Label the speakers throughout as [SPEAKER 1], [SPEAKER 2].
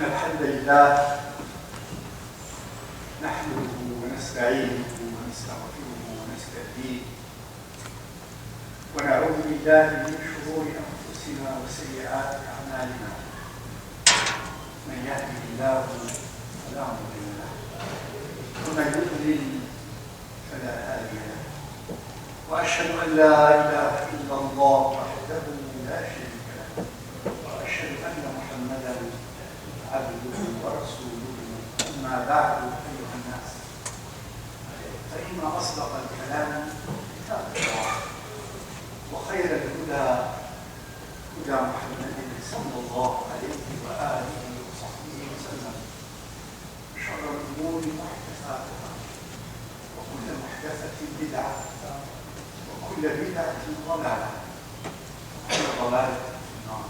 [SPEAKER 1] إن الحمد لله نحمده ونستعينه ونستغفره ونستهديه ونعوذ بالله من شرور أنفسنا وسيئات أعمالنا. من يهده الله فلا مضل له ومن يضلل فلا هادي له، وأشهد أن لا إله إلا الله وحده لا شريك له، وأشهد أن محمدا عبده ورسوله. أما بعد أيها الناس، فإن أصدق الكلام كتاب الله، وخير الهدى هدى محمد صلى الله عليه وآله وصحبه وسلم. شر الأمور محدثاتها، وكل محدثة بدعة، وكل بدعة ضلالة، وكل ضلالة في النار.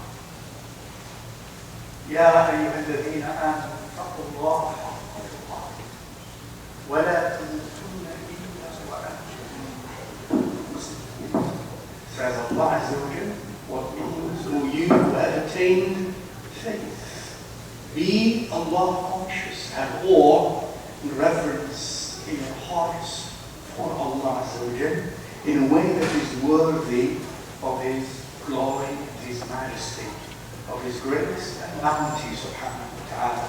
[SPEAKER 1] يا أيها الذين آمنوا اتقوا الله حق تقاته ولا تموتن إلا وأنتم مسلمون. Says Allah Azza wa Jal, what means O you who have attained faith, be Allah conscious and awe and reverence in your hearts for Allah Azza wa Jal in a way that is worthy of His glory and His majesty, of His grace and bounty subhanahu wa ta'ala.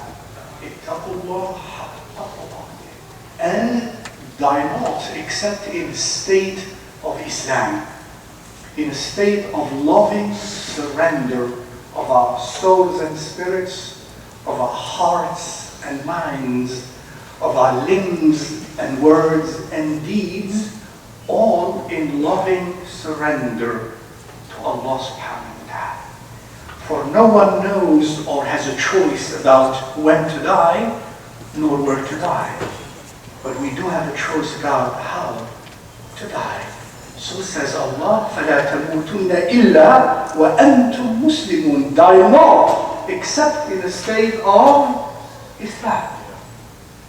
[SPEAKER 1] Ittaqullah haqqa taqatih. And die not except in a state of Islam, in a state of loving surrender of our souls and spirits, of our hearts and minds, of our limbs and words and deeds, all in loving surrender to Allah subhanahu wa ta'ala. For no one knows or has a choice about when to die, nor where to die. But we do have a choice about how to die. So says Allah, فَلَا تَمُوتُنَّ إِلَّا وَأَنْتُمْ مُسْلِمُونَ. Die not, except in a state of Islam.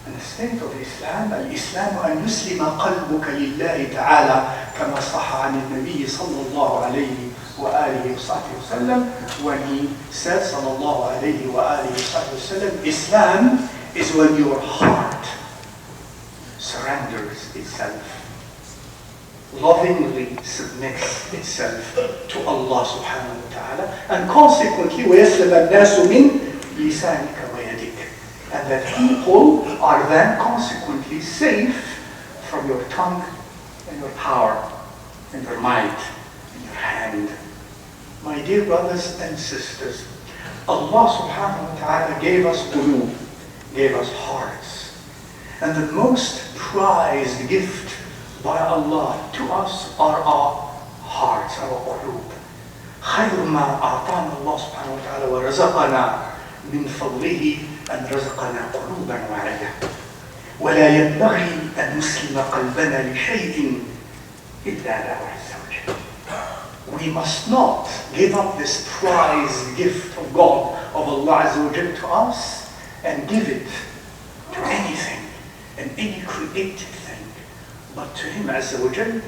[SPEAKER 1] In a state of Islam, الإسلام أن يسلم قلبك لله تعالى كما صح عن النبي صلى الله عليه وآله وصحبه وسلم, when he said صلى الله عليه وآله وصحبه وسلم, Islam is when your heart surrenders itself, lovingly submits itself to Allah subhanahu wa ta'ala, and consequently وَيَسْلَمَ النَّاسُ مِنْ لِسَانِكَ وَيَدِكَ, and that people are then consequently safe from your tongue and your power and your might and your hand. My dear brothers and sisters, Allah subhanahu wa ta'ala gave us qulub, gave us hearts, and the most prized gift by Allah to us are our hearts, our qulub. خير ما أعطانا الله سبحانه وتعالى ورزقنا من فضله أن رزقنا قلوبا واعية ولا ينبغي أن نسلم قلبنا لشيء إلا له عز وجل. We must not give up this prized gift of God, of Allah Azza wa Jal to us, and give it to anything and any created thing, but to Him Azza wa Jal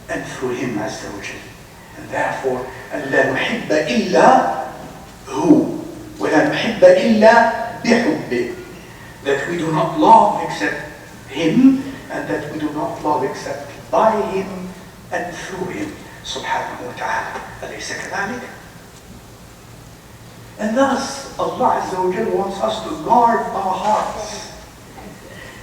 [SPEAKER 1] and through Him Azza wa Jal. And therefore, أَلَّا نُحِبَّ إِلَّا هُ وَلَا نُحِبَّ إِلَّا بِحُبِّهِ, that we do not love except Him, and that we do not love except by Him and through Him subhanahu wa ta'ala. أليس كذلك? And thus, Allah Azza wa Jal wants us to guard our hearts.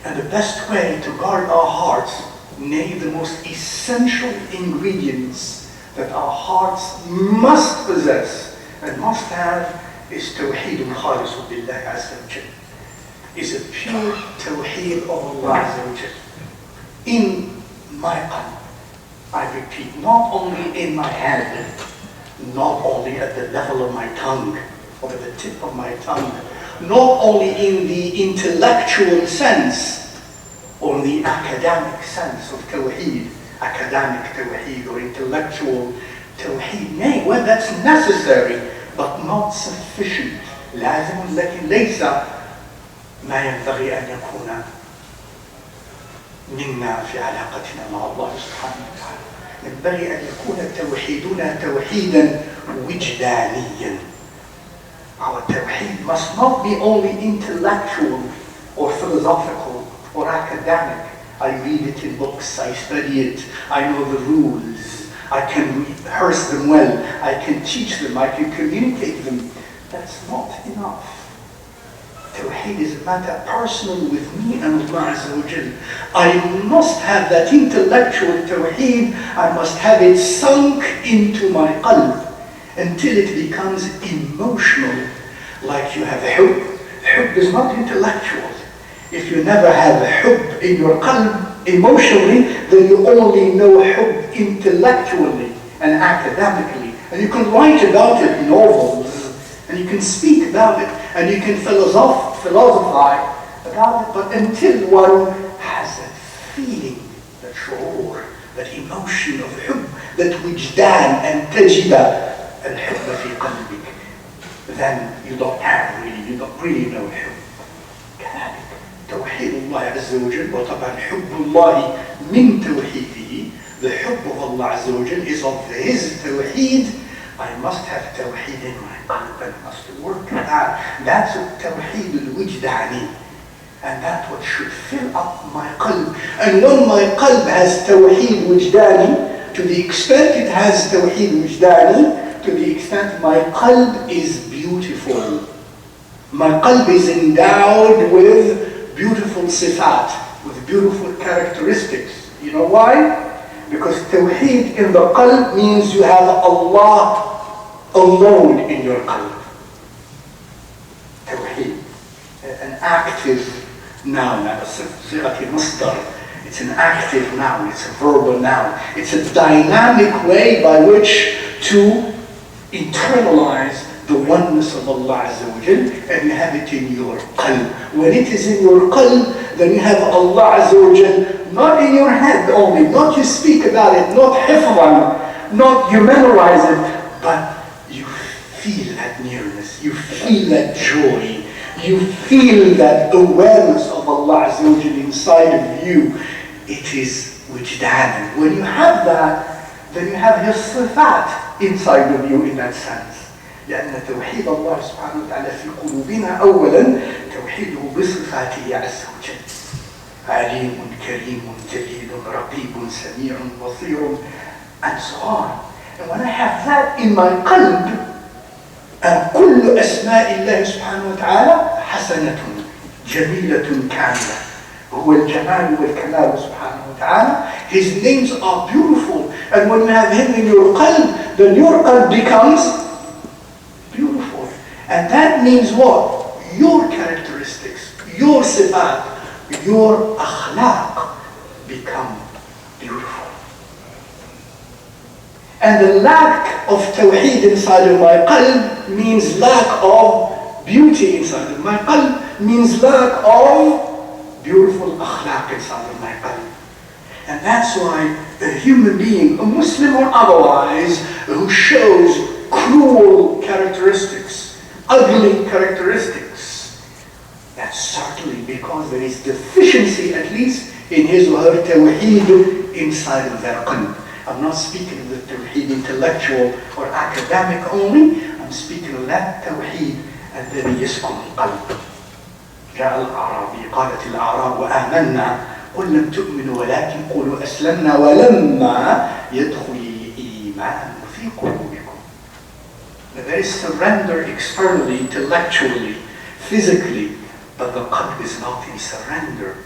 [SPEAKER 1] And the best way to guard our hearts, nay, the most essential ingredients that our hearts must possess and must have, is Tawhid al-Khalis billah Azza wa Jal. Is a pure Tawheed of Allah Azza wa Jal. In my qalb, I repeat, not only in my head, not only at the level of my tongue, or at the tip of my tongue, not only in the intellectual sense, or in the academic sense of Tawheed, academic Tawheed or intellectual Tawheed, nay, well, that's necessary, but not sufficient. لازم لكن ليس ما ينبغي أن يكون منا في علاقتنا مع الله سبحانه وتعالى. ينبغي أن يكون توحيدنا توحيدا وجدانيا. Our tawheed must not be only intellectual or philosophical or academic. I read it in books, I study it, I know the rules, I can rehearse them well, I can teach them, I can communicate them. That's not enough. Tawheed is a matter personal with me and Allah Azza wa Jal. I must have that intellectual tawheed, I must have it sunk into my qalb until it becomes emotional, like you have hubb. Hubb is not intellectual. If you never have hubb in your qalb emotionally, then you only know hubb intellectually and academically. And you can write about it in novels, and you can speak about it, and you can philosophize about it, but until one has that feeling, that shu'ur, that emotion of hubb, that wijdan and tajida, al-hubba fi qalbik, then you don't really know hubb. كذلك توحيد الله عز وجل وطبعا حب الله من توحيده. The حب of Allah عز وجل is of His tawheed. I must have tawheed in my qalb and must work at that. That's tawheed al-wijdani. And that's what should fill up my qalb. And when my qalb has tawheed wijdani, to the extent it has tawheed wijdani, to the extent my qalb is beautiful. My qalb is endowed with beautiful sifat, with beautiful characteristics. You know why? Because tawheed in the qalb means you have Allah alone in your qalb. Tawheed, an active noun, it's an active noun, it's a verbal noun. It's a dynamic way by which to internalize the oneness of Allah Azza wa Jal, and you have it in your qalb. When it is in your qalb, then you have Allah Azza wa Jal not in your head only, not you speak about it, not hifran, not you memorize it, but you feel that nearness, you feel that joy, you feel that awareness of Allah Azza wa Jal inside of you. It is wijdan. When you have that, then you have His sifat inside of you in that sense. لأن توحيد الله سبحانه وتعالى في قلوبنا أولا توحيده بصفاته عز وجل. عليم كريم جليل رقيب سميع بصير and so on. And when I have that in my qalb, كل أسماء الله سبحانه وتعالى حسنة جميلة كاملة. هو الجمال والكمال سبحانه وتعالى. His names are beautiful, and when you have Him in your qalb, then your qalb becomes beautiful. And that means what? Your characteristics, your sifat, your akhlaq become beautiful. And the lack of tawheed inside of my qalb means lack of beauty inside of my qalb, means lack of beautiful akhlaq inside of my qalb. And that's why a human being, a Muslim or otherwise, who shows cruel characteristics, ugly characteristics, that's certainly because there is deficiency, at least in his or her tawheed inside of their qalb. I'm not speaking of the tawheed intellectual or academic only, I'm speaking of that tawheed الذي يسكن القلب. جاء الأعرابي قالت الأعراب آمنا قل لم تؤمنوا ولكن قولوا أسلمنا ولما يدخل الإيمان في قلوبكم. There is surrender externally, intellectually, physically, but the qalb is not in surrender,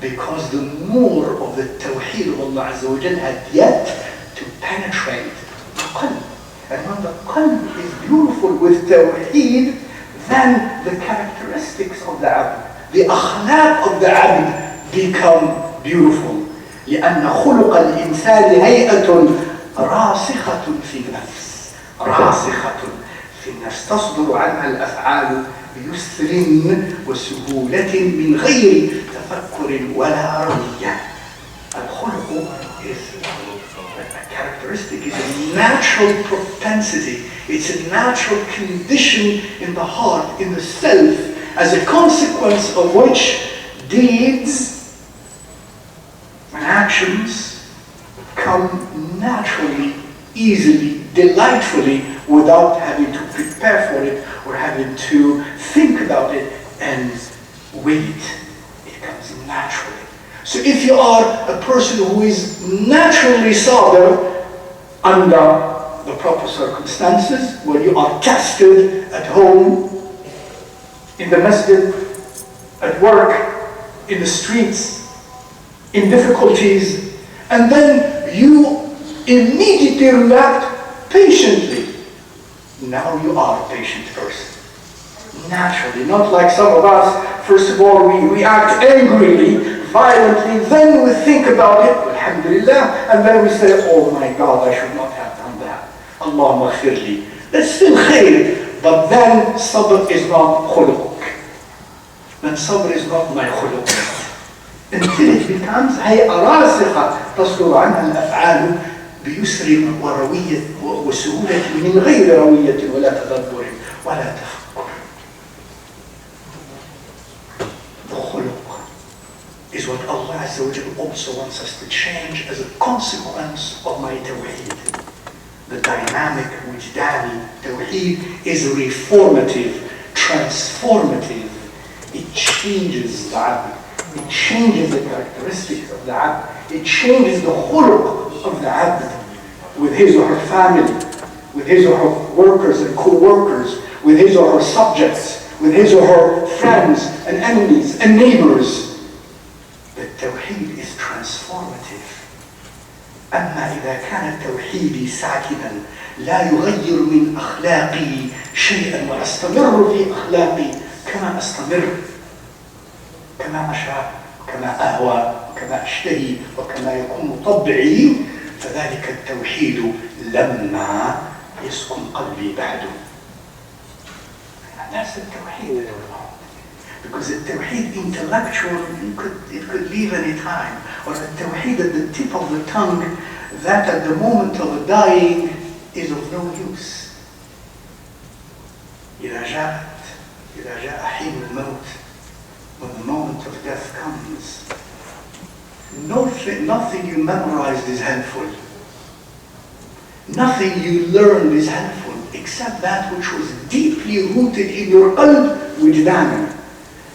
[SPEAKER 1] because the more of the tawheed of Allah Azza wa Jal had yet to penetrate the qalb. And when the qalb is beautiful with tawheed, then the characteristics of the abd, the akhlaq of the abd become beautiful. لأن خلق الإنسان هيئة راسخة في النفس، راسخة في النفس تصدر عنها الأفعال بيسر وسهولة من غير تفكر ولا روية. الخلق is a characteristic, is a natural propensity, it's a natural condition in the heart, in the self, as a consequence of which deeds and actions come naturally, easily, delightfully, without having to prepare for it We're having to think about it and wait. It comes naturally. So if you are a person who is naturally sabr under the proper circumstances, when you are tested at home, in the masjid, at work, in the streets, in difficulties, and then you immediately react patiently. Now you are a patient person. Naturally, not like some of us. First of all, we react angrily, violently, then we think about it, alhamdulillah, and then we say, oh my God, I should not have done that. Allahumma khirli. That's still khair, but then sabr is not khuluq. Then sabr is not my khuluq. Until it becomes هيئة راسخة تصدر عنها الأفعال بيسر وروية وسهولة من غير روية ولا تدبر ولا تفكر. The khuluq is what Allah Azza wa Jalla also wants us to change as a consequence of my Tawhid. The dynamic wujdani Tawhid is reformative, transformative. It changes the abd. It changes the characteristics of the abd. It changes the khuluq of the abd with his or her family, with his or her workers and co-workers, with his or her subjects, with his or her friends and enemies and neighbors. The Tawheed is transformative. أما إذا كان التوحيد ساكنا لا يغير من أخلاقي شيئا وأستمر في أخلاقي كما أستمر، كما أشاء، كما أهوى، كما أشتهي، وكما يكون طبعي، فذلك التوحيد لما يسكن قلبي بعده. And that's the Tawheed. Because the Tawheed intellectual, it could leave any time. Or the Tawheed at the tip of the tongue, that at the moment of dying is of no use. إذا جاء حين الموت, when the moment of death comes, nothing you memorized is helpful. Nothing you learned is helpful except that which was deeply rooted in your qalb وجدانا.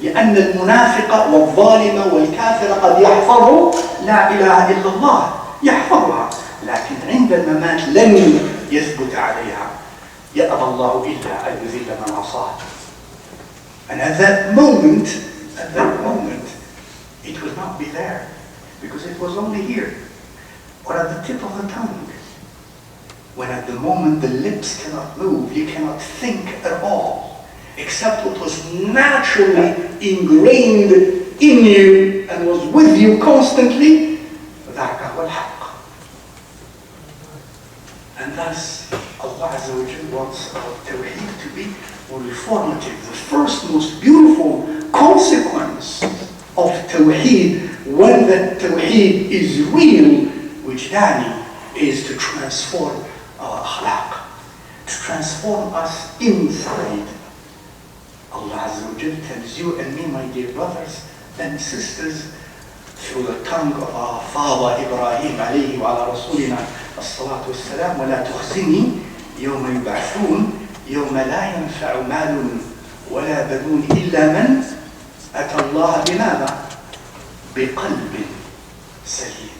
[SPEAKER 1] لأن المنافق والظالم والكافر قد يحفظ لا إله إلا الله، يحفظها، لكن عند الممات لن يثبت عليها. يأبى الله إلا أن يذل من عصاه. And at that moment, it will not be there, because it was only here, or at the tip of the tongue. When at the moment the lips cannot move, you cannot think at all, except what was naturally ingrained in you and was with you constantly, ذاك هو الحق. And thus, Allah Azza wa Jalla wants our Tawheed to be reformative. The first most beautiful consequence of Tawheed, when that Tawheed is real, wujdani, is to transform our akhlaq, to transform us inside. Allah Azza wa Jalla tells you and me, my dear brothers and sisters, through the tongue of our father Ibrahim alayhi wa ala rasulina as-salatu was-salam, وَلَا تُخْزِنِي يَوْمَ يُبْعَثُونَ يَوْمَ لَا يَنْفَعُ مَالٌ وَلَا بَنُونَ إِلَّا مَنْ أَتَى اللَّهَ بِمَاذَا؟ بِقَلْبٍ سَلِيمٍ.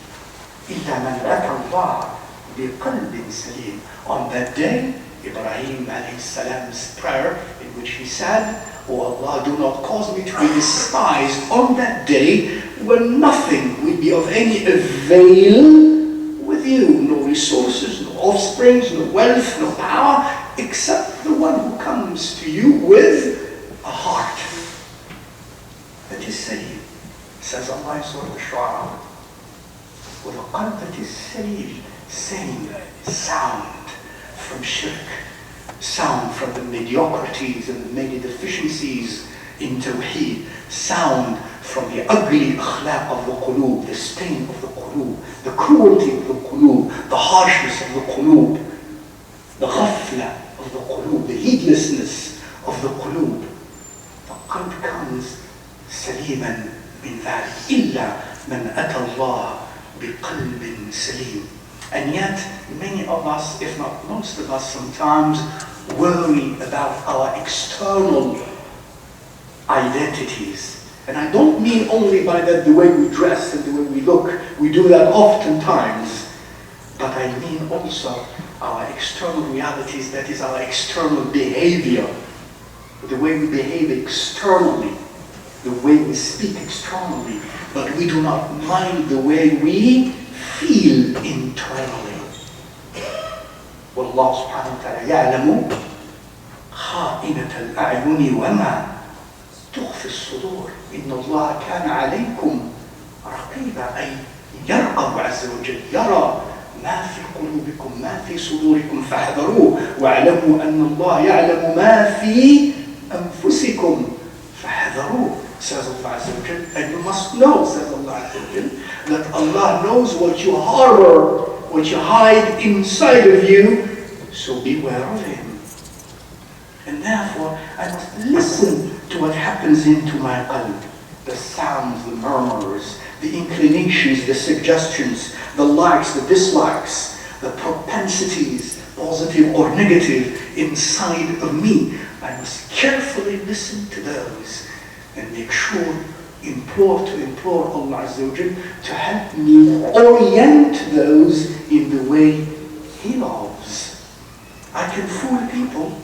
[SPEAKER 1] إِلَّا مَنْ أَتَى اللَّهَ بِقَلْبٍ سَلِيمٍ. On that day, Ibrahim alayhi salam's prayer, in which he said, "O Allah, do not cause me to be despised on that day when nothing will be of any avail with you, no resources, no offsprings, no wealth, no power, except the one who comes to you with a heart that is salim," says Allah in Surah Al-Shu'ara. With a qalb that is salim, sane, sound from shirk, sound from the mediocrities and the many deficiencies in Tawheed, sound from the ugly akhlaq of the qulub, the stain of the qulub, the cruelty of the qulub, the harshness of the qulub, the ghafla of the qulub, the heedlessness of the qulub. The qalb comes saliman min dhalik, illa man ata Allah biqalbin salim. And yet, many of us, if not most of us, sometimes worry about our external identities. And I don't mean only by that the way we dress and the way we look. We do that oftentimes. But I mean also our external realities, that is our external behavior. The way we behave externally, the way we speak externally, but we do not mind the way we feel internally. والله سبحانه وتعالى يعلم خائنة الأعين وما تخفي الصدور إن الله كان عليكم رقيبا أي يرقب عز وجل يرى ما في قلوبكم ما في صدوركم فاحذروه واعلموا أن الله يعلم ما في أنفسكم فاحذروه, says Allah Azza wa Jal. And you must know, says Allah Azza wa Jal, that Allah knows what you harbor, what you hide inside of you, so beware of Him. And therefore, I must listen to what happens into my qalb, the sounds, the murmurs, the inclinations, the suggestions, the likes, the dislikes, the propensities, positive or negative, inside of me. I must carefully listen to those and make sure, implore Allah Azza wa Jal to help me orient those in the way He loves. I can fool people,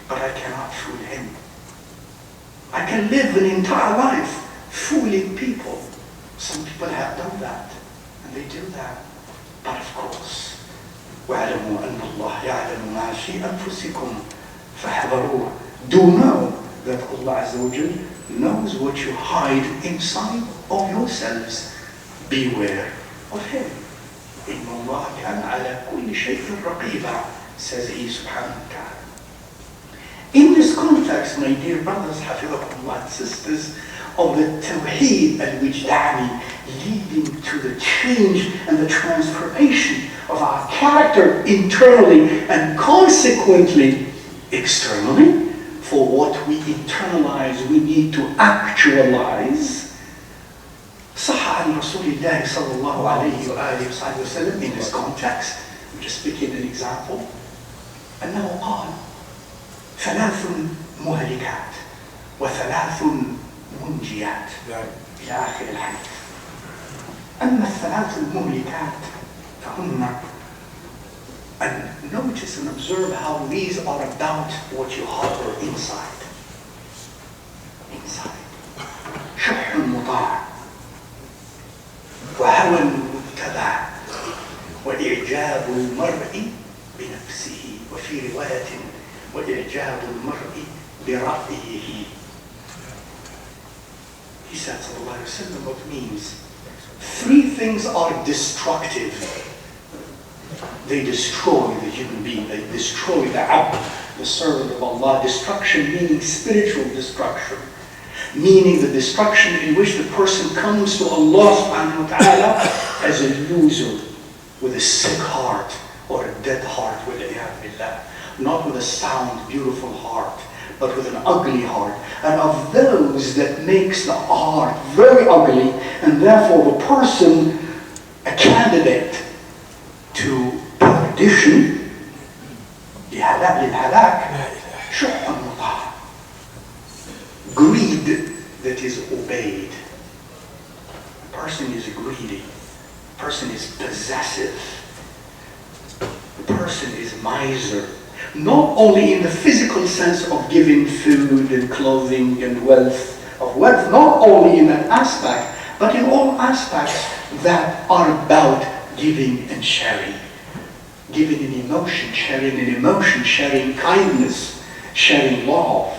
[SPEAKER 1] but I cannot fool Him. I can live an entire life fooling people. Some people have done that, and they do that. But of course, وَاعْلَمُوا أَنَّ اللَّهَ يَعْلَمُ مَا فِي أَنفُسِكُمْ فَاحْذَرُوهُ. Do know that Allah Azza wa Jal knows what you hide inside of yourselves. Beware of Him. إِنَّ اللَّهَ كَانَ عَلَى كُلِّ شَيْءٍ رَقِيبًا, says He subhanahu wa ta'ala. In this context, my dear brothers, hafidhakumullah and sisters, of the Tawhid al-Wijdani, leading to the change and the transformation of our character internally and consequently externally. For what we internalize, we need to actualize. صح عن رسول الله صلى الله عليه وآله وسلم in this context. I'm just picking an example. أنه قال ثلاث مهلكات وثلاث منجيات إلى آخر الحديث. أما الثلاث المهلكات فهن, and notice and observe how these are about what you harbor inside. شح مطاع وهوى متبع وإعجاب المرء بنفسه وفي رواية وإعجاب المرء برأيه. He said, sallallahu alayhi wa sallam, what means 3 things are destructive. They destroy the human being. They destroy the abd, the servant of Allah. Destruction meaning spiritual destruction. Meaning the destruction in which the person comes to Allah subhanahu wa ta'ala as a loser, with a sick heart or a dead heart, billah. Not with a sound, beautiful heart, but with an ugly heart. And of those that makes the heart very ugly, and therefore the person a candidate to perdition, greed that is obeyed. A person is greedy. A person is possessive. A person is miser. Not only in the physical sense of giving food and clothing and wealth, not only in that aspect, but in all aspects that are about giving and sharing. Giving an emotion, sharing kindness, sharing love,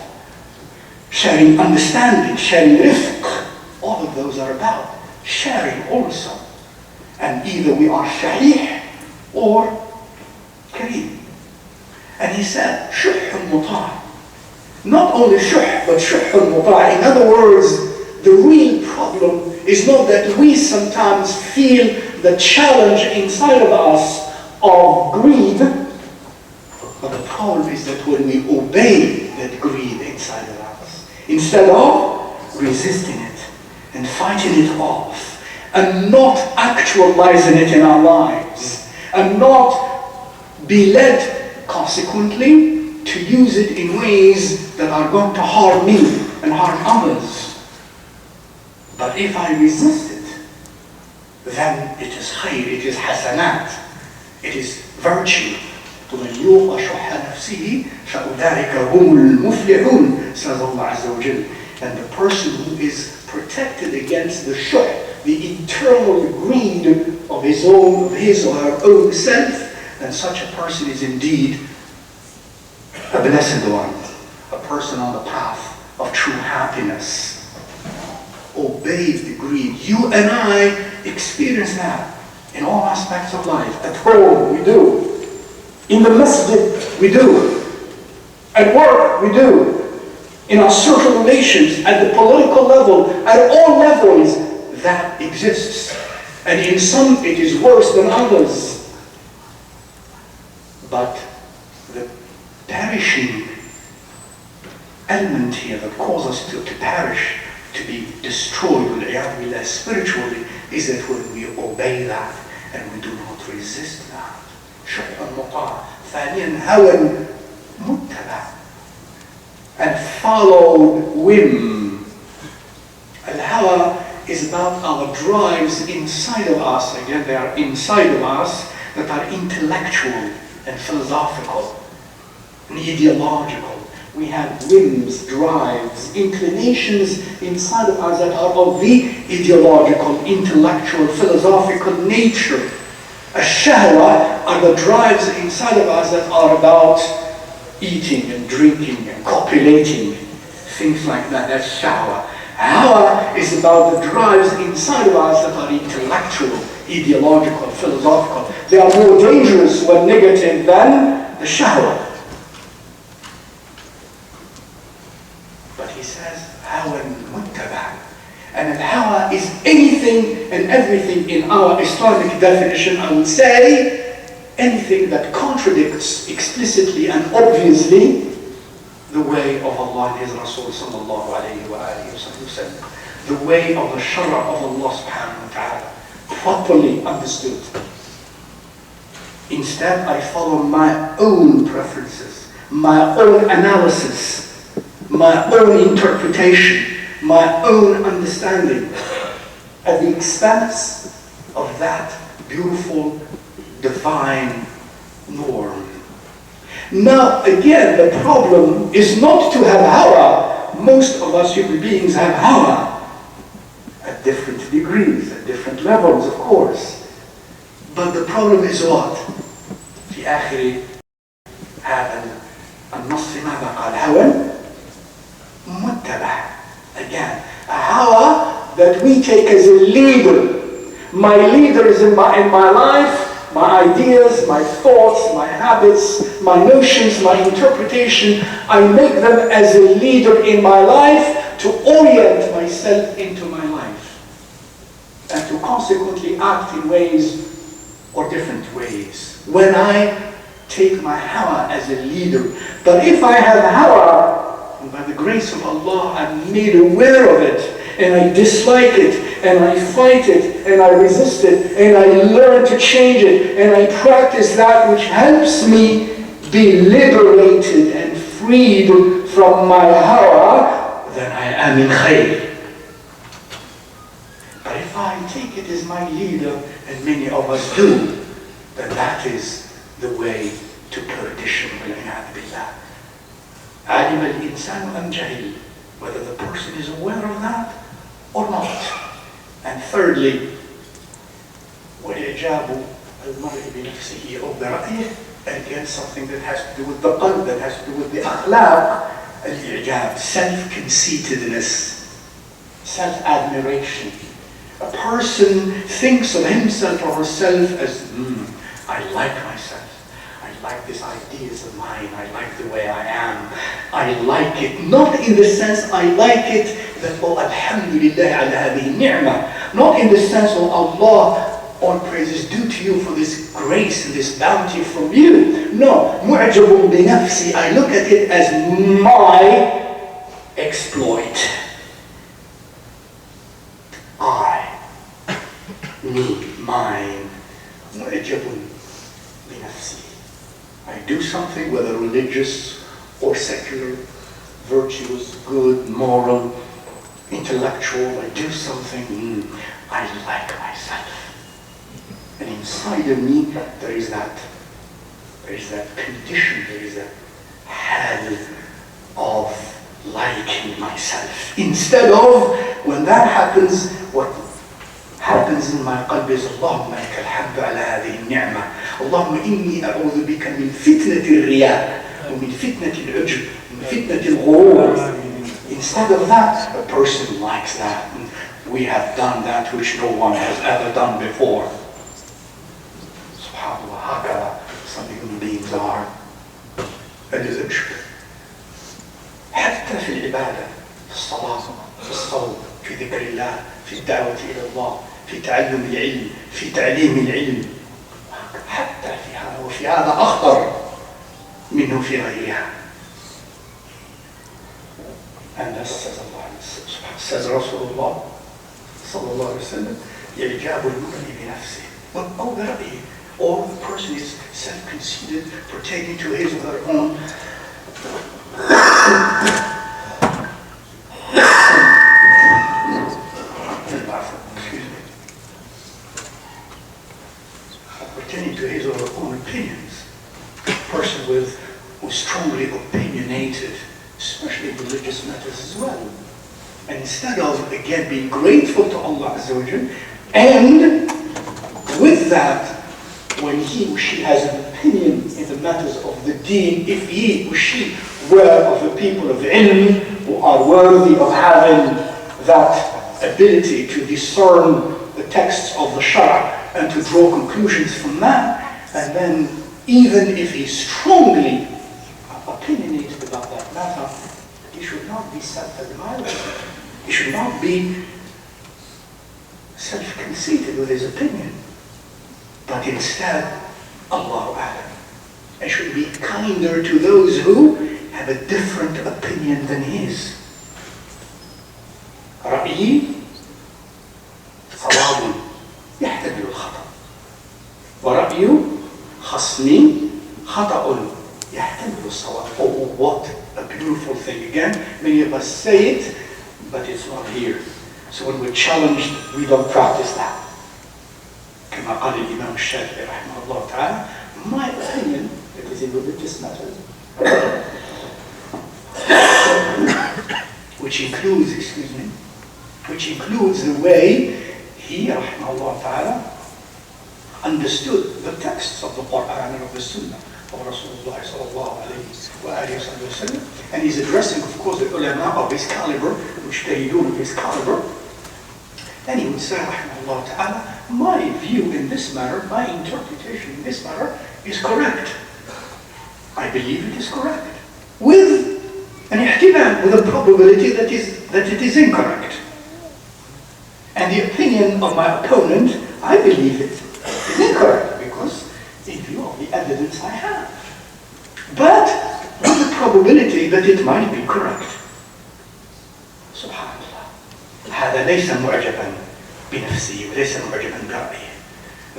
[SPEAKER 1] sharing understanding, sharing rifq. All of those are about sharing also. And either we are shahih or kareem. And he said, shuh muta'. Not only shuh, but shuh muta'. In other words, the real problem is not that we sometimes feel the challenge inside of us of greed, but the problem is that when we obey that greed inside of us, instead of resisting it and fighting it off and not actualizing it in our lives and not be led consequently to use it in ways that are going to harm me and harm others. But if I resist it, then it is khayr, it is hasanat, it is virtue. وَمَنْ يُوقَ شُحَّ نَفْسِهِ فَأُولَٰئِكَ هُمُ الْمُفْلِحُونَ, says Allah Azza wa Jal. And the person who is protected against the shuh, the internal greed of his or her own self, then such a person is indeed a blessed one, a person on the path of true happiness. Obeys the greed. You and I experience that in all aspects of life. At home, we do. In the masjid, we do. At work, we do. In our social relations, at the political level, at all levels, that exists. And in some, it is worse than others. But the perishing element here that causes us to perish, to be destroyed spiritually, is that when we obey that and we do not resist that. شح مطاع. ثانيا هوى متبع, and follow whim. Al-hawa is about our drives inside of us. Again, they are inside of us, that are intellectual and philosophical and ideological. We have whims, drives, inclinations inside of us that are of the ideological, intellectual, philosophical nature. Ash-shahwa are the drives inside of us that are about eating and drinking and copulating, things like that. That's shahwa. Hawa is about the drives inside of us that are intellectual, ideological, philosophical. They are more dangerous when negative than the shahwa. But he says, hawa muttaba. And al-hawa is anything and everything in our Islamic definition, I would say, anything that contradicts explicitly and obviously the way of Allah and His Rasul sallallahu alayhi wa alihi wa sallam. The way of the shara of Allah subhanahu wa ta'ala, properly understood. Instead, I follow my own preferences, my own analysis, my own interpretation, my own understanding, at the expense of that beautiful, divine norm. Now, again, the problem is not to have hawa. Most of us human beings have hawa at different degrees, at different levels, of course. But the problem is what? في آخر هذا النص ماذا قال؟ هوى متبع. Again, a hawa that we take as a leader. My leader is in my life. My ideas, my thoughts, my habits, my notions, my interpretation, I make them as a leader in my life to orient myself into my life and to consequently act in ways or different ways when I take my hawa as a leader. But if I have hawa, and by the grace of Allah I'm made aware of it, and I dislike it, and I fight it, and I resist it, and I learn to change it, and I practice that which helps me be liberated and freed from my hawa, then I am in khayr. But if I take it as my leader, and many of us do, then that is the way to perdition. عَلِمَ الْإِنسَانُ أَمْ جَهِلٌ, whether the person is aware of that or not. And thirdly, وَإِعْجَابُ الْمَرْءِ بِنَفْسِهِ أو برأيه, again something that has to do with the qalb, that has to do with the akhlaq, al-i'jab, self-conceitedness, self-admiration. A person thinks of himself or herself as, I like myself. I like these ideas of mine. I like the way I am. I like it. Not in the sense I like it that, oh, alhamdulillah ala hadhihi ni'mah. Not in the sense of Allah, all praise is due to you for this grace and this bounty from you. No. Mu'jabun bi nafsi. I look at it as my exploit. Me, mine. Mu'jabun bi nafsi. I do something, whether religious or secular virtues, good, moral, intellectual. I do something, I like myself. And inside of me, there is that condition, there is that hell of liking myself. Instead of, when that happens, what happens in my qalb is, Allahumma laka alhamdu ala hadhihi al-ni'mah. Allahumma inni a'udhu bika min fitnati al-riya, wa min fitnati al-ujb, wa min fitnati al-ghurur. Instead of that, a person likes that. We have done that which no one has ever done before. SubhanAllah, hakala, some human beings are. العجب حتى في العبادة، في الصلاة، في الصوم، في ذكر الله، في الدعوة إلى الله، في تعلم العلم، في تعليم العلم، حتى في هذا، وفي هذا أخطر منه في غيرها. And thus says Rasulullah sallallahu alaihi wasallam, إعجاب المرء بنفسه أو برأيه. Or the person is self-conceited, pertaining to his or her own pertaining to his or her own opinions. A person who's strongly opinionated, especially religious matters as well. And instead of, again, being grateful to Allah Azza wa Jal, and with that, when he or she has an opinion in the matters of the deen, if he or she were of the people of ilm, who are worthy of having that ability to discern the texts of the Shara and to draw conclusions from that, and then even if he's strongly opinionated about that matter, he should not be self-admiring. He should not be self-conceited with his opinion. But instead, Allahu A'lam, and should be kinder to those who have a different opinion than his. رأيي صواب يحتمل الخطأ، ورأي خصمي خطأ يحتمل الصواب. Oh, what a beautiful thing. Again, many of us say it, but it's not here. So when we're challenged, we don't practice that. كما قال الإمام الشافعي رحمه الله تعالى, my opinion, it is in religious matters, which includes the way he, rahimahullah ta'ala, understood the texts of the Quran and of the Sunnah of Rasulullah sallallahu alayhi wa alihi wa sallam. And he's addressing, of course, the ulama of his caliber, mujtahidun of his caliber. And he would say, rahimahullah ta'ala, my view in this matter, my interpretation in this matter is correct. I believe it is correct. With an ihtimal, with a probability that it is incorrect. And the opinion of my opponent, I believe it is incorrect because in view of the evidence I have. But with the probability that it might be correct. Subhanallah. هذا ليس معجبا بنفسه وليس معجبا برأيه.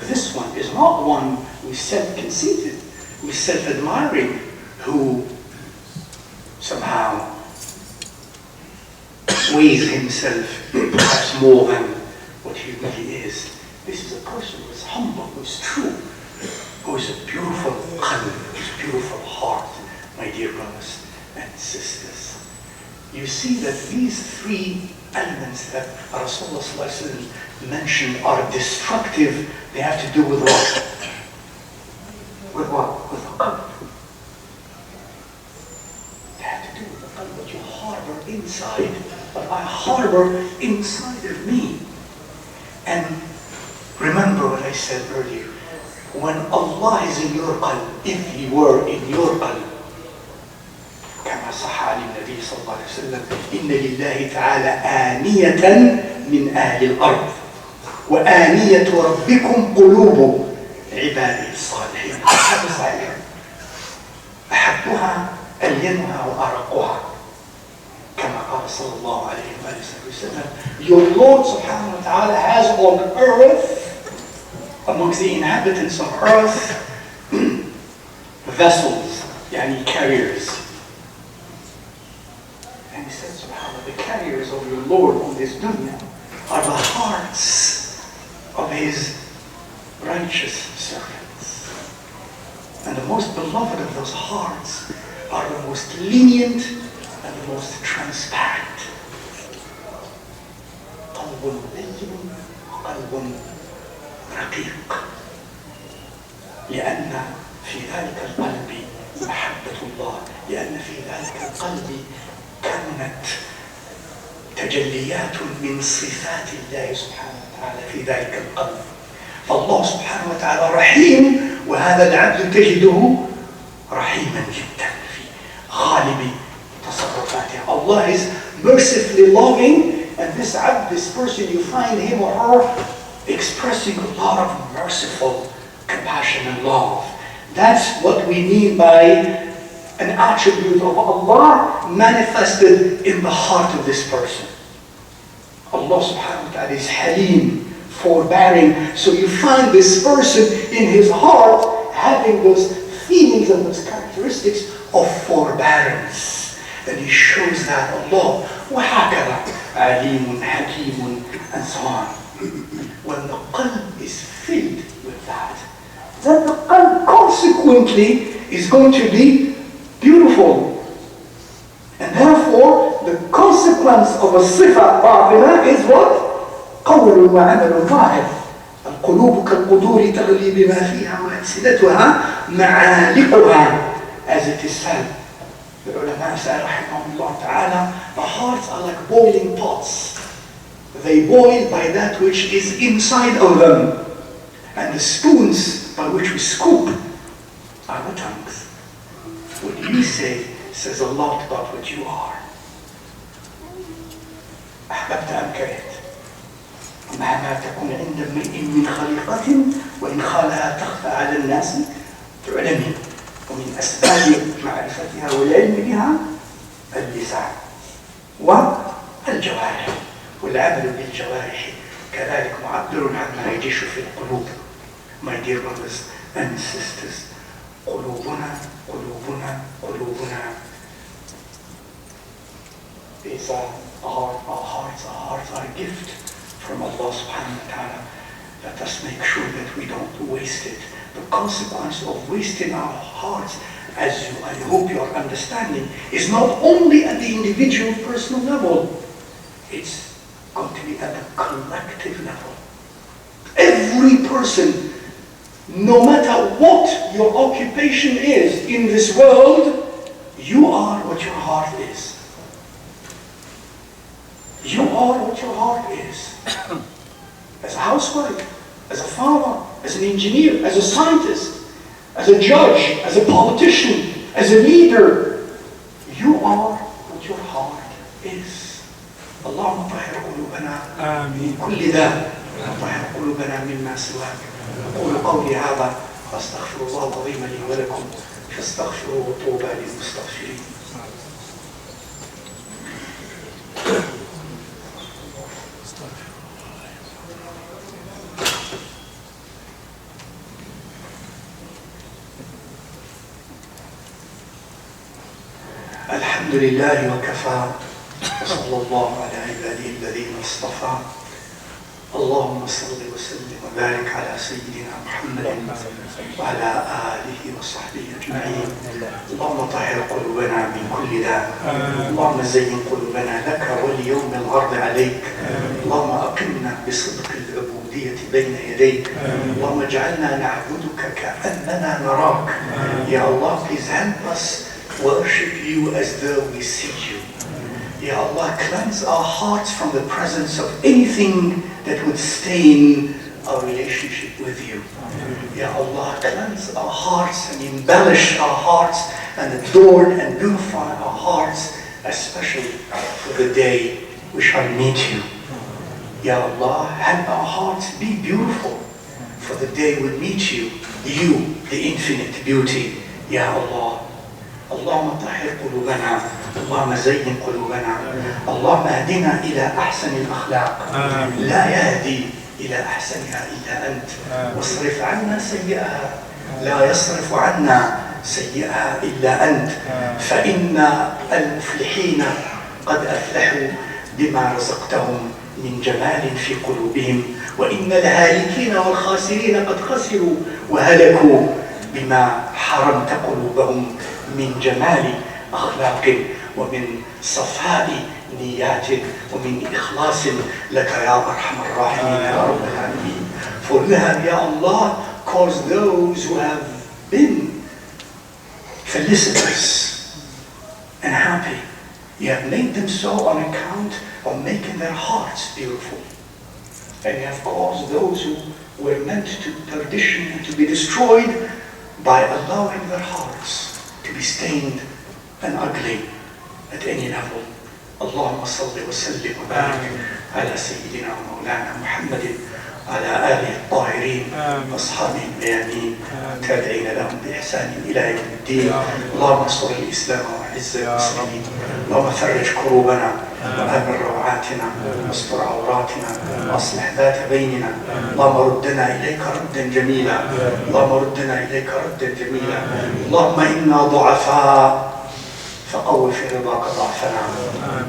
[SPEAKER 1] This one is not one who is self-conceited, who is self-admiring, who somehow weighs himself perhaps more than what he really is. This is a person who is humble, who is true, who is a beautiful qalb, who is a beautiful heart, my dear brothers and sisters. You see that these three elements that Rasulullah mentioned are destructive. They have to do with what? With what? With the qalb. They have to do with the qalb, what you harbor inside, what I harbor inside of me. And remember what I said earlier. When Allah is in your qalb, if He were in your qalb, كما صح عن النبي صلى الله عليه وسلم إن لله تعالى آنية من أهل الأرض وآنية ربكم قلوب عباده الصالحين. هذا صحيح. أحبها ألينها وأرقها كما قال صلى الله عليه وسلم. Your Lord subhanahu wa ta'ala has on earth, amongst the inhabitants of earth, vessels, yani carriers, Lord on this dunya are the hearts of His righteous servants. And the most beloved of those hearts are the most lenient and the most transparent. قلب لين وقلب رقيق، لأن في ذلك القلب محبة الله، لأن في ذلك القلب كانت تجليات من صفات الله سبحانه وتعالى في ذلك القلب. فالله سبحانه وتعالى رحيم، وهذا العبد تجده رحيما جدا في غالب تصرفاته. Allah is mercifully loving, and this abd, this person, you find him or her expressing a lot of merciful compassion and love. That's what we mean by an attribute of Allah manifested in the heart of this person. Allah subhanahu wa ta'ala is Halim, forbearing. So you find this person in his heart having those feelings and those characteristics of forbearance. And he shows that Allah, وَهَكَذَا عَلِيمٌ حَكِيمٌ, and so on. When the qalb is filled with that, then the qalb consequently is going to be beautiful. And therefore, the consequence of a sifa batina is what? قول وعمل ظاهر. القلوب كالقدور تغلي بما فيها وألسنتها معالقها, as it is said. The ulama said, rahimahullah ta'ala, the hearts are like boiling pots. They boil by that which is inside of them. And the spoons by which we scoop are the tongues. What you say says a lot about what you are. أحببت أم كرهت، مهما تكون عند امرئ من خليقة وإن خالها تخفى على الناس تعلمين. ومن أسباب معرفتها والعلم بها اللسان والجوارح، والعمل بالجوارح كذلك معبر عما يجيش في القلوب. My dear brothers and sisters, قلوبنا قلوبنا قلوبنا is our hearts are a gift from Allah subhanahu wa ta'ala. Let us make sure that we don't waste it. The consequence of wasting our hearts, as I hope you are understanding, is not only at the individual personal level, it's going to be at the collective level. Every person, no matter what your occupation is in this world, you are what your heart is. You are what your heart is. As a housewife, as a father, as an engineer, as a scientist, as a judge, as a politician, as a leader, you are what your heart is. اللهم طهر قلوبنا من كل داء وطهر قلوبنا مما سواك. أقول قولي هذا وأستغفر الله العظيم لي ولكم فاستغفروه وطوبى للمستغفرين. الحمد لله وكفى وصلى الله على عباده الذين اصطفى. اللهم صل وسلم وبارك على سيدنا محمد وعلى آله وصحبه أجمعين. اللهم طهر قلوبنا من كل داء. اللهم زين قلوبنا لك وليوم العرض عليك. اللهم أقمنا بصدق العبودية بين يديك. اللهم اجعلنا نعبدك كأننا نراك. يا الله, please help us worship you as though we see you. Ya Allah, cleanse our hearts from the presence of anything that would stain our relationship with you. Ya Allah, cleanse our hearts and embellish our hearts and adorn and beautify our hearts, especially for the day we shall meet you. Ya Allah, help our hearts be beautiful for the day we meet you, you, the infinite beauty. Ya Allah, اللهم طهر قلوبنا، اللهم زين قلوبنا، اللهم اهدنا إلى أحسن الأخلاق، لا يهدي إلى أحسنها إلا أنت، واصرف عنا سيئها، لا يصرف عنا سيئها إلا أنت، فإن المفلحين قد أفلحوا بما رزقتهم من جمال في قلوبهم، وإن الهالكين والخاسرين قد خسروا وهلكوا بما حرمت قلوبهم من جمال أخلاق ومن صفاء نيات ومن إخلاص لك يا أرحم الراحمين يا رب العالمين. For you have, Ya Allah, caused those who have been felicitous and happy. You have made them so on account of making their hearts beautiful. And you have caused those who were meant to perdition and to be destroyed by allowing their hearts to be stained and ugly at any level. اللهم صل وسلم وبارك على سيدنا ومولانا محمد على آله الطاهرين وأصحابه الميامين تابعين لهم بإحسان إلى يوم الدين. اللهم انصر الإسلام وأعز المسلمين. اللهم فرج كروبنا وآمن روعاتنا واستر عوراتنا وأصلح ذات بيننا. اللهم ردنا إليك ردا جميلا. اللهم ردنا إليك ردا جميلا. اللهم إنا ضعفاء فقو في رضاك ضعفنا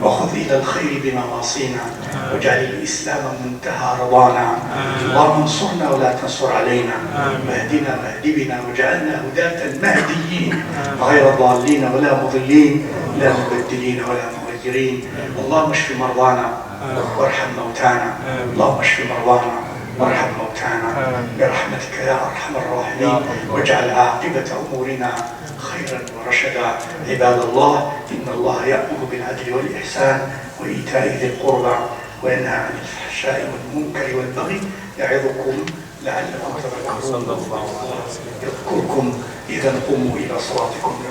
[SPEAKER 1] وخذ إلى الخير بنواصينا واجعل الإسلام منتهى رضانا. اللهم انصرنا ولا تنصر علينا واهدنا واهد بنا واجعلنا هداة مهديين غير ضالين ولا مضلين لا مبدلين ولا مغيرين. اللهم اشف مرضانا وارحم موتانا. اللهم اشف مرضانا وارحم موتانا برحمتك يا أرحم الراحمين واجعل عاقبة أمورنا خيرا ورشدا. عباد الله، إن الله يأمر بالعدل والإحسان وإيتاء ذي القربى وينهى عن الفحشاء والمنكر والبغي يعظكم لعلكم تذكرون. يذكركم إذا قوموا إلى صلاتكم.